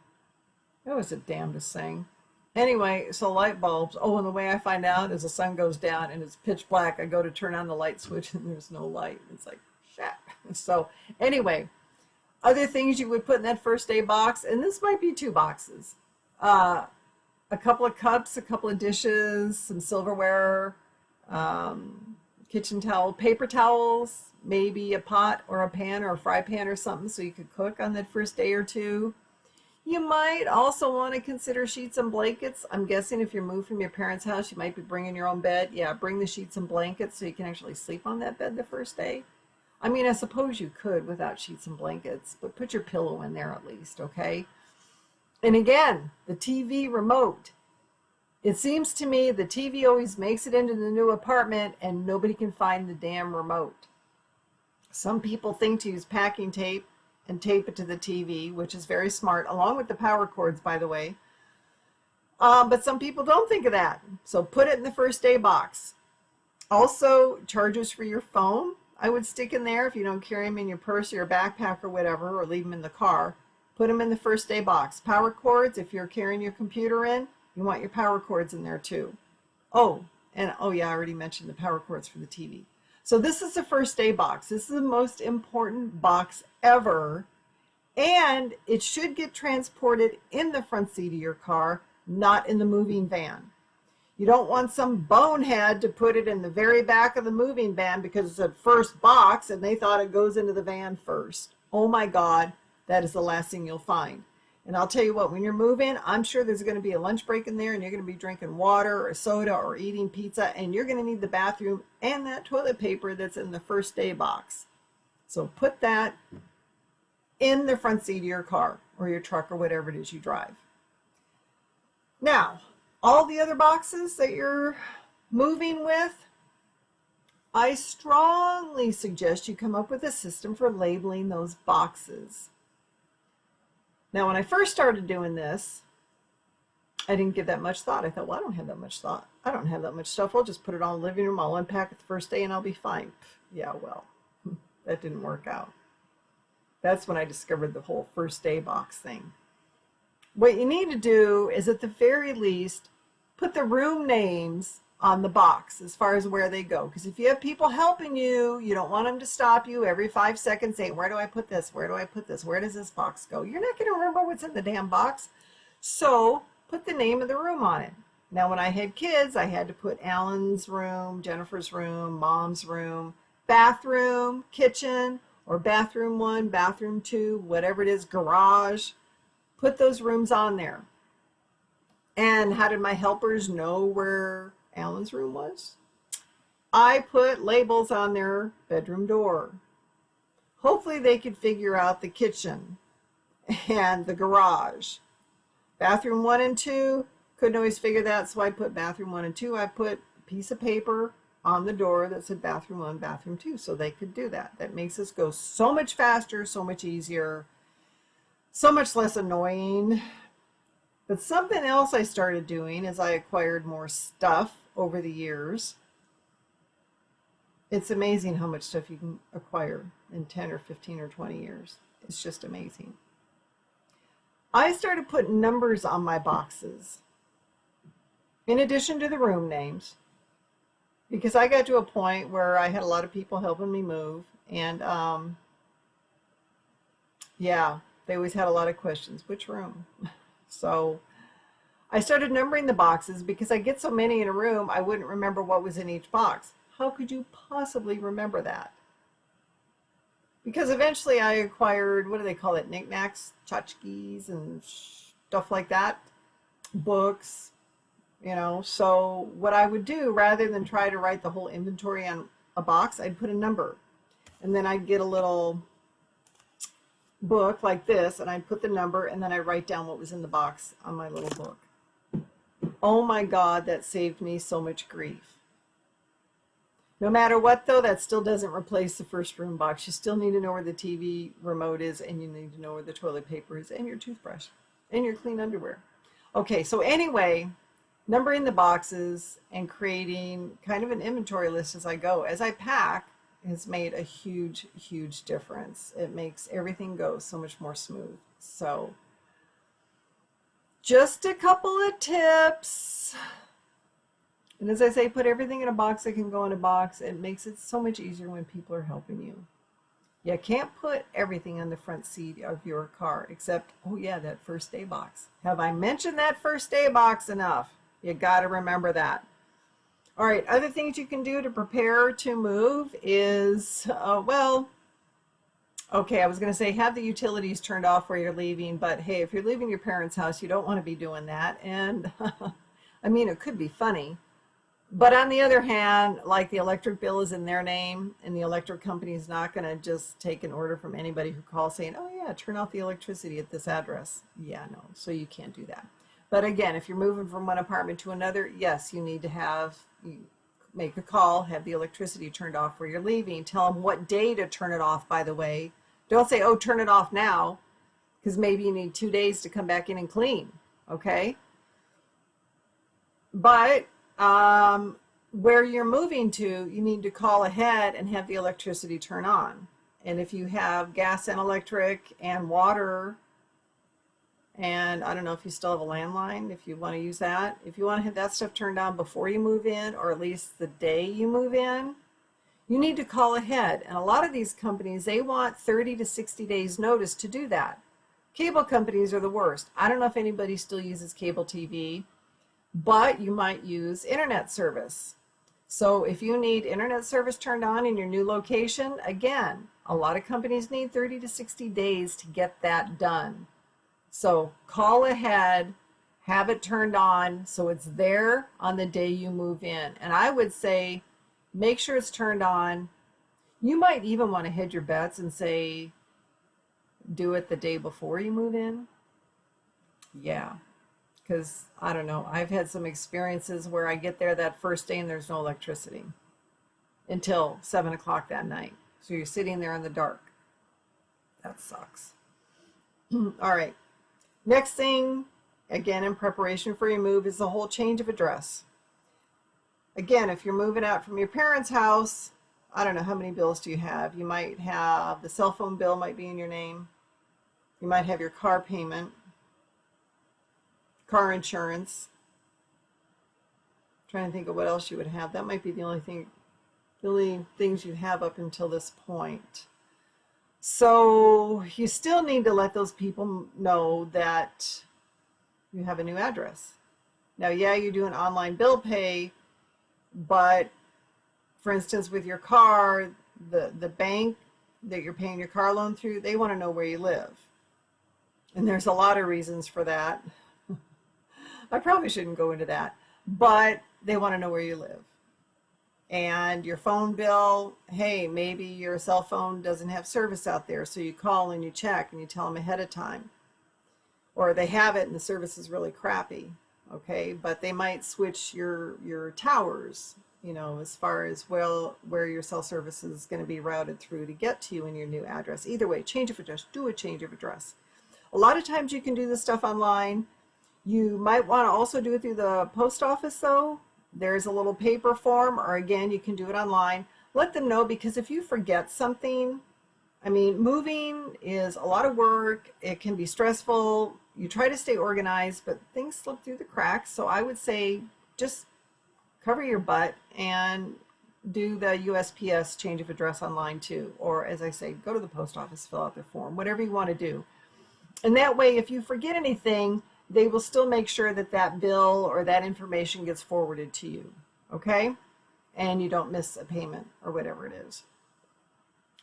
It was the damnedest thing. Anyway, so light bulbs. Oh, and the way I find out is the sun goes down and it's pitch black. I go to turn on the light switch and there's no light. It's like, shit. So anyway, other things you would put in that first day box, and this might be 2 boxes. A couple of cups, a couple of dishes, some silverware, kitchen towel, paper towels, maybe a pot or a pan or a fry pan or something so you could cook on that first day or 2. You might also want to consider sheets and blankets. I'm guessing if you're moved from your parents' house, you might be bringing your own bed. Yeah, bring the sheets and blankets so you can actually sleep on that bed the first day. I mean, I suppose you could without sheets and blankets, but put your pillow in there at least, okay? And again, the TV remote. It seems to me the TV always makes it into the new apartment and nobody can find the damn remote. Some people think to use packing tape and tape it to the TV, which is very smart, along with the power cords, by the way. But some people don't think of that. So put it in the first day box. Also, chargers for your phone, I would stick in there if you don't carry them in your purse or your backpack or whatever, or leave them in the car. Put them in the first day box. Power cords, if you're carrying your computer in, you want your power cords in there too. Oh yeah, I already mentioned the power cords for the TV. So this is the first day box. This is the most important box ever. And it should get transported in the front seat of your car, not in the moving van. You don't want some bonehead to put it in the very back of the moving van because it's a first box and they thought it goes into the van first. Oh my God, that is the last thing you'll find. And I'll tell you what, when you're moving, I'm sure there's going to be a lunch break in there and you're going to be drinking water or soda or eating pizza, and you're going to need the bathroom and that toilet paper that's in the first day box. So put that in the front seat of your car or your truck or whatever it is you drive. Now, all the other boxes that you're moving with, I strongly suggest you come up with a system for labeling those boxes. Now, when I first started doing this, I didn't give that much thought. I thought, well, I don't have that much thought. I don't have that much stuff. I'll just put it on the living room. I'll unpack it the first day and I'll be fine. Yeah, well, that didn't work out. That's when I discovered the whole first day box thing. What you need to do is, at the very least, put the room names on the box as far as where they go. Because if you have people helping you, you don't want them to stop you every 5 seconds saying, where do I put this? Where do I put this? Where does this box go? You're not going to remember what's in the damn box. So put the name of the room on it. Now, when I had kids, I had to put Alan's room, Jennifer's room, Mom's room, bathroom, kitchen, or bathroom 1, bathroom 2, whatever it is, garage. Put those rooms on there. And how did my helpers know where Alan's room was? I put labels on their bedroom door. Hopefully they could figure out the kitchen and the garage. Bathroom 1 and 2, couldn't always figure that, so I put bathroom 1 and 2. I put a piece of paper on the door that said bathroom 1, bathroom 2, so they could do that. That makes us go so much faster, so much easier, so much less annoying. But something else I started doing as I acquired more stuff over the years. It's amazing how much stuff you can acquire in 10 or 15 or 20 years. It's just amazing. I started putting numbers on my boxes in addition to the room names, because I got to a point where I had a lot of people helping me move, and yeah, they always had a lot of questions. Which room? So I started numbering the boxes because I get so many in a room, I wouldn't remember what was in each box. How could you possibly remember that? Because eventually I acquired, what do they call it, knickknacks, tchotchkes, and stuff like that, books, So what I would do, rather than try to write the whole inventory on a box, I'd put a number. And then I'd get a little book like this, and I'd put the number, and then I write down what was in the box on my little book. Oh my God, that saved me so much grief. No matter what, though, that still doesn't replace the first room box. You still need to know where the TV remote is, and you need to know where the toilet paper is, and your toothbrush, and your clean underwear. Okay, so anyway, numbering the boxes and creating kind of an inventory list as I go, as I pack, has made a huge, huge difference. It makes everything go so much more smooth. So just a couple of tips. And as I say, put everything in a box that can go in a box. It makes it so much easier when people are helping you. You can't put everything on the front seat of your car except, oh yeah, that first day box. Have I mentioned that first day box enough? You got to remember that. All right, other things you can do to prepare to move is, okay, I was going to say have the utilities turned off where you're leaving, but hey, if you're leaving your parents' house, you don't want to be doing that. And I mean, it could be funny. But on the other hand, like the electric bill is in their name, and the electric company is not going to just take an order from anybody who calls saying, oh yeah, turn off the electricity at this address. Yeah, no, so you can't do that. But again, if you're moving from one apartment to another, yes, you need to make a call, have the electricity turned off where you're leaving. Tell them what day to turn it off, by the way. Don't say, oh, turn it off now, because maybe you need 2 days to come back in and clean, okay? But where you're moving to, you need to call ahead and have the electricity turn on. And if you have gas and electric and water, and I don't know if you still have a landline, if you want to use that, if you want to have that stuff turned on before you move in, or at least the day you move in, you need to call ahead. And a lot of these companies, they want 30 to 60 days notice to do that. Cable companies are the worst. I don't know if anybody still uses cable TV, but you might use internet service. So if you need internet service turned on in your new location, again, a lot of companies need 30 to 60 days to get that done. So call ahead, have it turned on so it's there on the day you move in. And I would say make sure it's turned on. You might even want to hedge your bets and say do it the day before you move in. Yeah. Because, I don't know, I've had some experiences where I get there that first day and there's no electricity until 7 o'clock that night. So you're sitting there in the dark. That sucks. All right. Next thing, again, in preparation for your move, is the whole change of address. Again, if you're moving out from your parents' house, I don't know, how many bills do you have? You might have the cell phone bill might be in your name. You might have your car payment. Car insurance. I'm trying to think of what else you would have. That might be the only things you have up until this point. So you still need to let those people know that you have a new address. Now, yeah, you do an online bill pay, but for instance, with your car, the bank that you're paying your car loan through, they want to know where you live. And there's a lot of reasons for that. I probably shouldn't go into that, but they want to know where you live. And your phone bill, hey, maybe your cell phone doesn't have service out there, so you call and you check and you tell them ahead of time. Or they have it and the service is really crappy, okay? But they might switch your towers, as far as, well, where your cell service is going to be routed through to get to you in your new address. Either way, change of address, do a change of address. A lot of times you can do this stuff online. You might want to also do it through the post office though. There's a little paper form, or again, you can do it online. Let them know, because if you forget something, I mean, moving is a lot of work. It can be stressful. You try to stay organized, but things slip through the cracks. So I would say just cover your butt and do the USPS change of address online too. Or as I say, go to the post office, fill out their form, whatever you want to do. And that way, if you forget anything, they will still make sure that that bill or that information gets forwarded to you. Okay? And you don't miss a payment or whatever it is.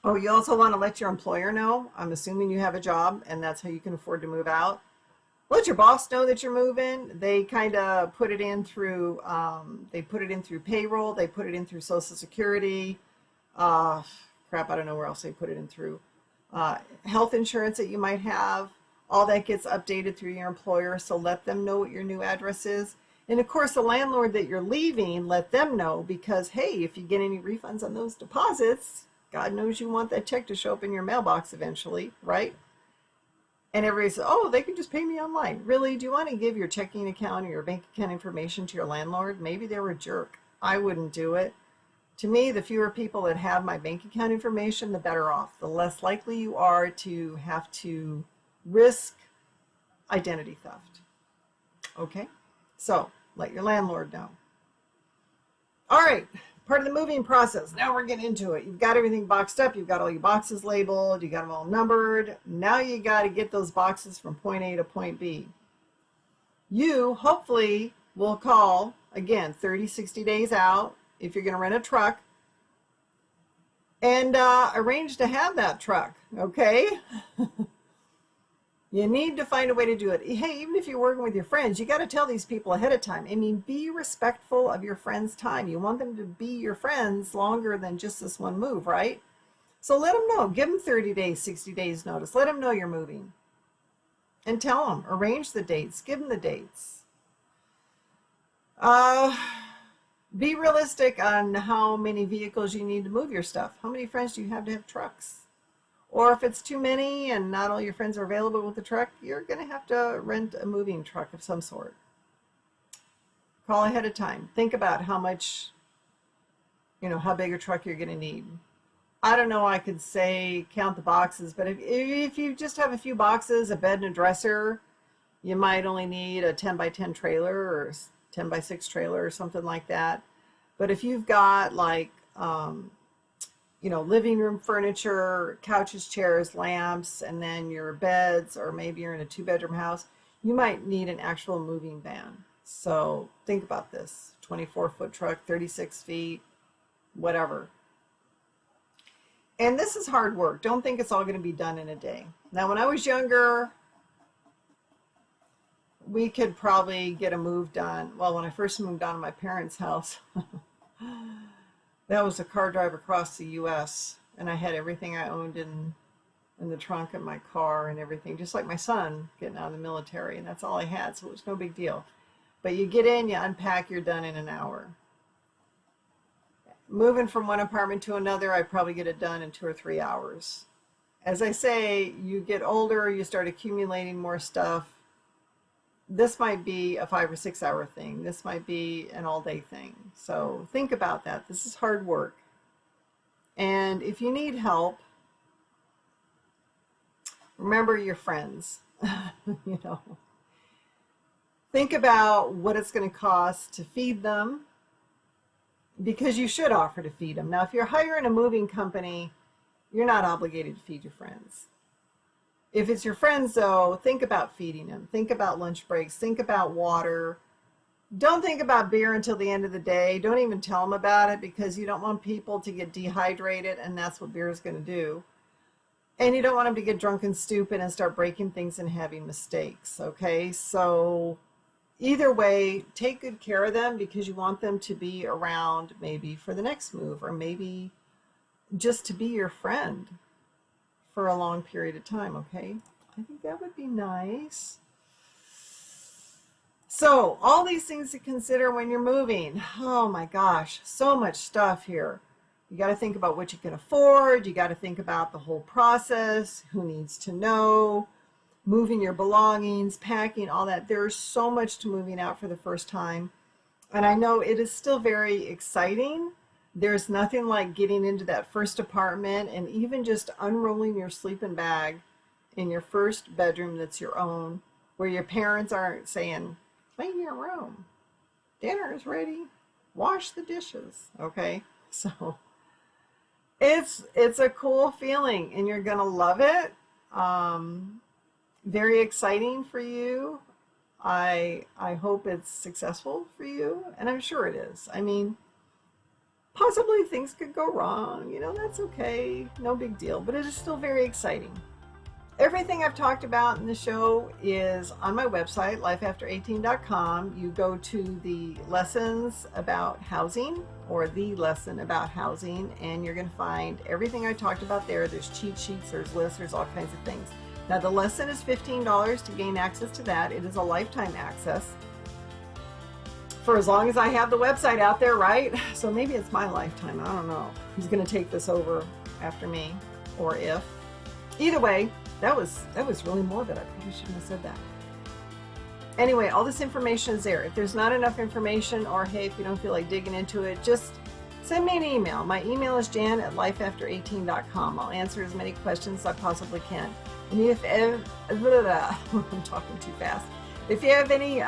Oh, you also want to let your employer know. I'm assuming you have a job and that's how you can afford to move out. Let your boss know that you're moving. They kind of put it in through, payroll. They put it in through Social Security. Crap, I don't know where else they put it in through. Health insurance that you might have. All that gets updated through your employer. So let them know what your new address is. And of course, the landlord that you're leaving, let them know, because hey, if you get any refunds on those deposits, God knows you want that check to show up in your mailbox eventually, right? And everybody says, oh, they can just pay me online. Really? Do you want to give your checking account or your bank account information to your landlord? Maybe they're a jerk. I wouldn't do it. To me, the fewer people that have my bank account information, the better off. The less likely you are to have to risk identity theft. Okay? So let your landlord know. All right. Part of the moving process. Now we're getting into it. You've got everything boxed up. You've got all your boxes labeled. You got them all numbered. Now you got to get those boxes from point A to point B. You hopefully will call, again, 30, 60 days out if you're going to rent a truck, and arrange to have that truck, okay? You need to find a way to do it. Hey, even if you're working with your friends, you got to tell these people ahead of time. I mean, be respectful of your friends' time. You want them to be your friends longer than just this one move, right? So let them know. Give them 30 days, 60 days notice. Let them know you're moving. And tell them. Arrange the dates. Give them the dates. Be realistic on how many vehicles you need to move your stuff. How many friends do you have to have trucks? Or if it's too many and not all your friends are available with the truck, you're going to have to rent a moving truck of some sort. Call ahead of time. Think about how much, how big a truck you're going to need. I don't know, I could say count the boxes, but if you just have a few boxes, a bed and a dresser, you might only need a 10 by 10 trailer or 10 by 6 trailer or something like that. But if you've got like, living room furniture, couches, chairs, lamps, and then your beds, or maybe you're in a 2-bedroom house, you might need an actual moving van. So think about this. 24-foot truck, 36 feet, whatever. And this is hard work. Don't think it's all going to be done in a day. Now, when I was younger, we could probably get a move done. Well, when I first moved out of my parents' house, that was a car drive across the U.S. and I had everything I owned in the trunk of my car and everything, just like my son getting out of the military, and that's all I had, so it was no big deal. But you get in, you unpack, you're done in an hour. Moving from one apartment to another, I'd probably get it done in 2 or 3 hours. As I say, you get older, you start accumulating more stuff. This might be a 5 or 6 hour thing. This might be an all-day thing. So think about that. This is hard work. And if you need help, remember your friends. Think about what it's going to cost to feed them, because you should offer to feed them. Now, if you're hiring a moving company, you're not obligated to feed your friends. If it's your friends, though, think about feeding them. Think about lunch breaks. Think about water. Don't think about beer until the end of the day. Don't even tell them about it, because you don't want people to get dehydrated, and that's what beer is going to do. And you don't want them to get drunk and stupid and start breaking things and having mistakes, okay? So either way, take good care of them, because you want them to be around maybe for the next move, or maybe just to be your friend for a long period of time, okay? I think that would be nice. So, all these things to consider when you're moving. Oh my gosh, so much stuff here. You got to think about what you can afford. You got to think about the whole process, who needs to know, moving your belongings, packing, all that. There's so much to moving out for the first time. And I know it is still very exciting. There's nothing like getting into that first apartment and even just unrolling your sleeping bag in your first bedroom that's your own, where your parents aren't saying, clean your room, dinner is ready, wash the dishes. Okay, so it's a cool feeling and you're gonna love it. Very exciting for you. I hope it's successful for you, and I'm sure it is. I mean, possibly things could go wrong, that's okay, no big deal, but it is still very exciting. Everything I've talked about in the show is on my website, lifeafter18.com. You go to the lessons about housing or the lesson about housing, and you're going to find everything I talked about there. There's cheat sheets, there's lists, there's all kinds of things. Now, the lesson is $15 to gain access to that. It is a lifetime access for as long as I have the website out there, right? So maybe it's my lifetime. I don't know who's going to take this over after me, or if. Either way, that was really morbid. I probably shouldn't have said that. Anyway, all this information is there. If there's not enough information, or hey, if you don't feel like digging into it, just send me an email. My email is jan@lifeafter18.com. I'll answer as many questions as I possibly can. And if I'm talking too fast. If you have any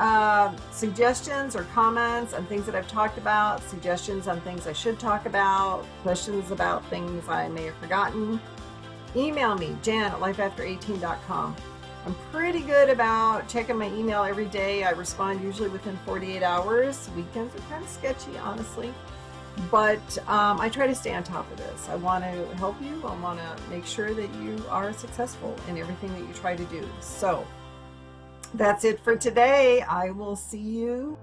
suggestions or comments on things that I've talked about, suggestions on things I should talk about, questions about things I may have forgotten, email me, jan@lifeafter18.com. I'm pretty good about checking my email every day. I respond usually within 48 hours. Weekends are kind of sketchy, honestly. But I try to stay on top of this. I want to help you. I want to make sure that you are successful in everything that you try to do. So that's it for today. I will see you